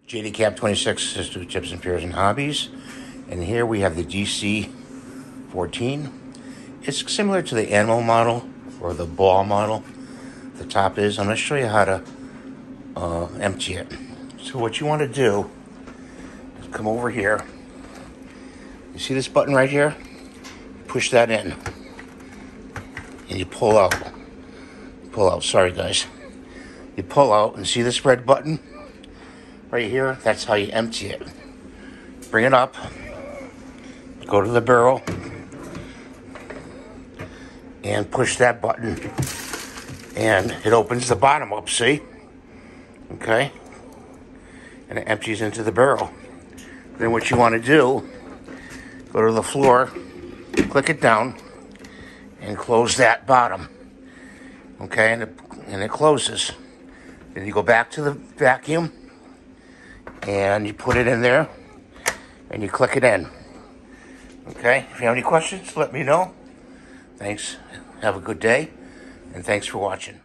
JD Cap 26, Sister Tips and Peers and Hobbies. And here we have the GC14. It's similar to the animal model or the ball model. The top is. I'm going to show you how to empty it. So what you want to do is come over here. You see this button right here? Push that in. And you pull out. Pull out. Sorry, guys. You pull out and see this red button? Right here, that's how you empty it. Bring it up, go to the barrel, and push that button, and it opens the bottom up, see? Okay? And it empties into the barrel. Then what you want to do, go to the floor, click it down, and close that bottom. Okay? And it closes. Then you go back to the vacuum, and you put it in there, and you click it in. Okay? If you have any questions, let me know. Thanks. Have a good day, and thanks for watching.